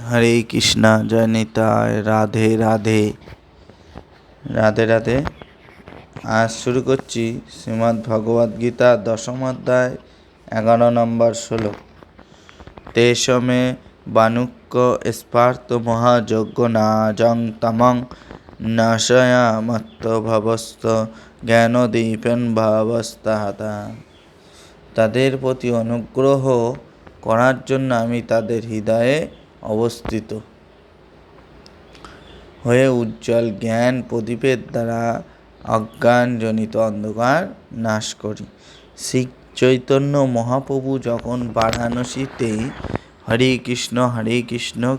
হরে কৃষ্ণা, জয় নিতাই, রাধে রাধে। রাধে রাধে। আজ শুরু করছি শ্রীমদ্ ভগবদ্ গীতা দশম অধ্যায় 11 নম্বর শ্লোক। তেষমে বানুক্য স্পার্ত মহাযজ্ঞ নাজং তমং নাশয়ামত্ত ভবস্ত জ্ঞানদীপেন ভাবস্তাহতা। তাদের প্রতি অনুগ্রহ করার জন্য আমি তাদের হৃদয়ে অবস্থিত হয়ে উজ্জ্বল জ্ঞান প্রদীপের দ্বারা অজ্ঞানজনিত অন্ধকার নাশ করি। শ্রী চৈতন্য মহাপ্রভু যখন বারাণসীতে হরে কৃষ্ণ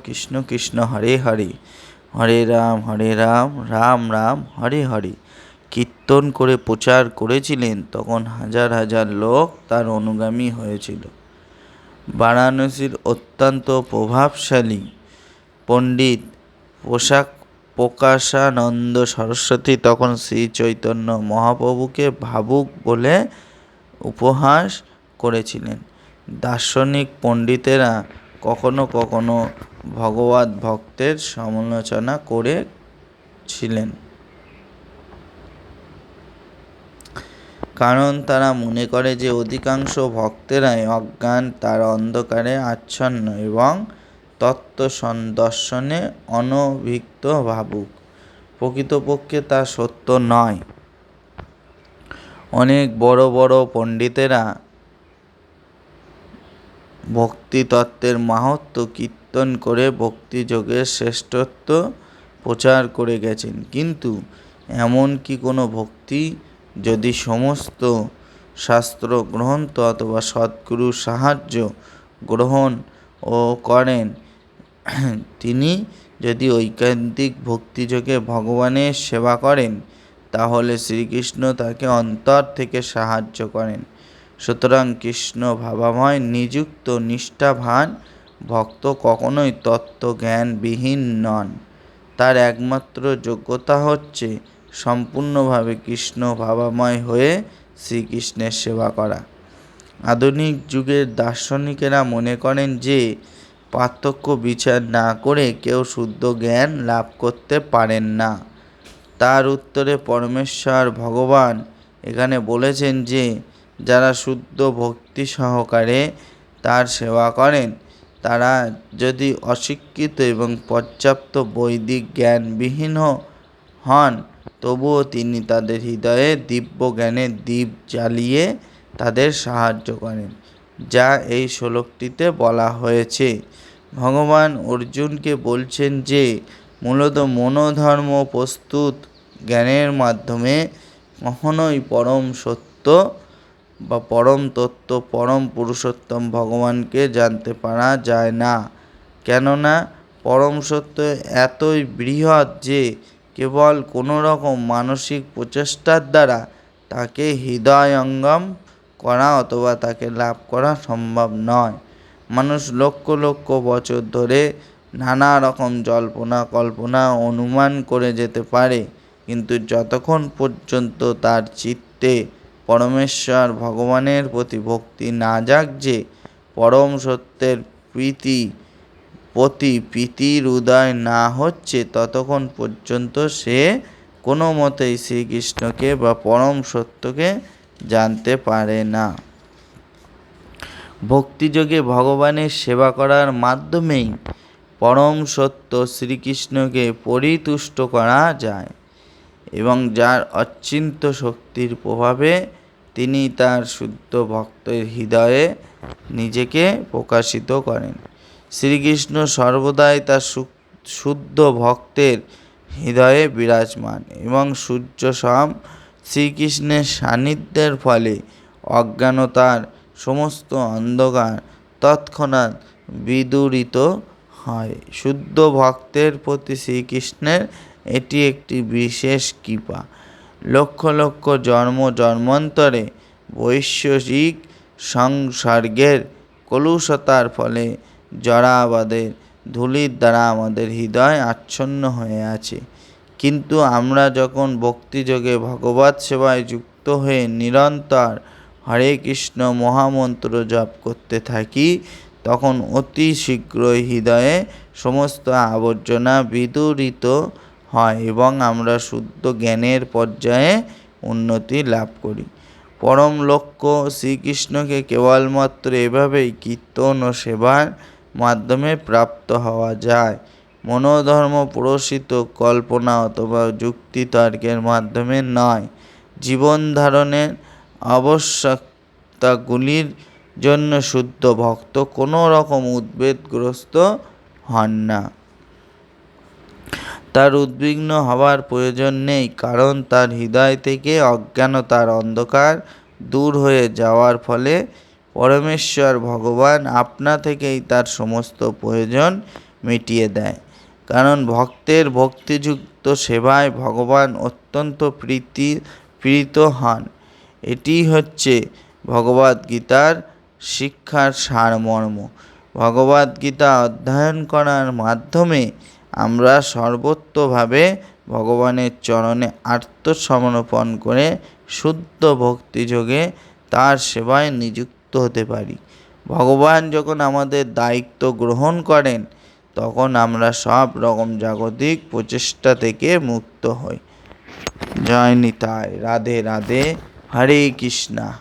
কৃষ্ণ কৃষ্ণ হরে হরে, হরে রাম রাম রাম হরে হরে কীর্তন করে প্রচার করেছিলেন, তখন হাজার হাজার লোক তার অনুগামী হয়েছিল। বারাণসীর অত্যন্ত প্রভাবশালী পণ্ডিত প্রকাশানন্দ সরস্বতী তখন শ্রী চৈতন্য মহাপ্রভুকে ভাবুক বলে উপহাস করেছিলেন। দার্শনিক পণ্ডিতেরা কখনো কখনো ভগবৎ ভক্তের সমালোচনা করেছিলেন, কারণ তারা মনে করে যে অধিকাংশ ভক্তেরাই অজ্ঞান, তার অন্ধকারে আচ্ছন্ন এবং তত্ত্ব দর্শনে অনভিজ্ঞ ভাবুক। প্রকৃতপক্ষে তা সত্য নয়। অনেক বড় বড় পণ্ডিতেরা ভক্তিতত্ত্বের মাহাত্ম্য কীর্তন করে ভক্তিযোগের শ্রেষ্ঠত্ব প্রচার করে গেছেন, কিন্তু এমন কি কোনো ভক্তি যদি সমস্ত শাস্ত্র গ্রন্থ অথবা সদ্গুরুর সাহায্য গ্রহণ ও করেন, তিনি যদি ঐকান্তিক ভক্তিযোগে ভগবানের সেবা করেন, তাহলে শ্রীকৃষ্ণ তাকে অন্তর থেকে সাহায্য করেন। সুতরাং কৃষ্ণ ভাবাময় নিযুক্ত নিষ্ঠাবান ভক্ত কখনোই তত্ত্বজ্ঞানবিহীন নন। তার একমাত্র যোগ্যতা হচ্ছে সম্পূর্ণভাবে কৃষ্ণ ভাবাময় হয়ে শ্রীকৃষ্ণের সেবা করা। আধুনিক যুগের দার্শনিকেরা মনে করেন যে পার্থক্য বিচার না করে কেউ শুদ্ধ জ্ঞান লাভ করতে পারেন না। তার উত্তরে পরমেশ্বর ভগবান এখানে বলেছেন যে যারা শুদ্ধ ভক্তি সহকারে তার সেবা করেন, তারা যদি অশিক্ষিত এবং পর্যাপ্ত বৈদিক জ্ঞানবিহীন হন, তবুও তিনি তাদের হৃদয়ে দিব্য জ্ঞানের দীপ জ্বালিয়ে তাদের সাহায্য করেন, যা এই শ্লোকটিতে বলা হয়েছে। ভগবান অর্জুনকে বলছেন যে মূলত মনোধর্ম প্রস্তুত জ্ঞানের মাধ্যমে কখনোই পরম সত্য বা পরম তত্ত্ব, পরম পুরুষোত্তম ভগবানকে জানতে পারা যায় না, কেননা পরম সত্য এতই বৃহৎ যে কেবল কোনো রকম মানসিক প্রচেষ্টার দ্বারা তাকে হৃদয়ঙ্গম করা অথবা তাকে লাভ করা সম্ভব নয়। মানুষ লক্ষ লক্ষ বছর ধরে নানা রকম জল্পনা কল্পনা অনুমান করে যেতে পারে, কিন্তু যতক্ষণ পর্যন্ত তার চিত্তে পরমেশ্বর ভগবানের প্রতি ভক্তি না জাগছে, পরম সত্যের প্রতি প্রীতির উদয় না হচ্ছে, ততক্ষণ পর্যন্ত সে কোনো মতেই শ্রীকৃষ্ণকে বা পরম সত্যকে জানতে পারে না। ভক্তিযোগে ভগবানের সেবা করার মাধ্যমেই পরম সত্য শ্রীকৃষ্ণকে পরিতুষ্ট করা যায় এবং যার অচিন্ত্য শক্তির প্রভাবে তিনি তার শুদ্ধ ভক্তের হৃদয়ে নিজেকে প্রকাশিত করেন। শ্রীকৃষ্ণ সর্বদাই তার শুদ্ধ ভক্তের হৃদয়ে বিরাজমান এবং সূর্যসম শ্রীকৃষ্ণের সান্নিধ্যের ফলে অজ্ঞানতার সমস্ত অন্ধকার তৎক্ষণাৎ বিদূরিত হয়। শুদ্ধ ভক্তের প্রতি শ্রীকৃষ্ণের এটি একটি বিশেষ কৃপা। লক্ষ লক্ষ জন্মান্তরে বৈশ্বরিক সংসর্গের কলুষতার ফলে জড়াবাদের ধূলির দ্বারা আমাদের হৃদয় আচ্ছন্ন হয়ে আছে, কিন্তু আমরা যখন ভক্তিযোগে ভগবৎ সেবায় যুক্ত হয়ে নিরন্তর হরে কৃষ্ণ মহামন্ত্র জপ করতে থাকি, তখন অতি শীঘ্রই হৃদয়ে সমস্ত আবর্জনা বিদূরিত হয় এবং আমরা শুদ্ধ জ্ঞানের পর্যায়ে উন্নতি লাভ করি। পরম লক্ষ্য শ্রীকৃষ্ণকে কেবলমাত্র এভাবেই কীর্তন ও সেবার মাধ্যমে প্রাপ্ত হওয়া যায়। মনোধর্ম প্রসিত কল্পনা অথবা যুক্তিতর্কের মাধ্যমে নয়। জীবন ধারণের আবশ্যকতাগুলির জন্য শুদ্ধ ভক্ত কোনো রকম উদ্বেগগ্রস্ত হন না। তার উদ্বিগ্ন হবার প্রয়োজন নেই, কারণ তার হৃদয় থেকে অজ্ঞানতার অন্ধকার দূর হয়ে যাওয়ার ফলে পরমেশ্বর ভগবান আপনা থেকেই তার সমস্ত প্রয়োজন মিটিয়ে দেয়। কারণ ভক্তের ভক্তিযুক্ত সেবায় ভগবান অত্যন্ত প্রীত হন। এটিই হচ্ছে ভগবদ্গীতার শিক্ষার সারমর্ম। ভগবদ্গীতা অধ্যয়ন করার মাধ্যমে আমরা সর্বতোভাবে ভগবানের চরণে আত্মসমর্পণ করে শুদ্ধ ভক্তিযোগে তার সেবায় নিযুক্ত হতে পারি। ভগবান যখন আমাদের দায়িত্ব গ্রহণ করেন, তখন আমরা সব রকম জাগতিক প্রচেষ্টা থেকে মুক্ত হই। জয় নিতাই। রাধে রাধে। হরে কৃষ্ণা।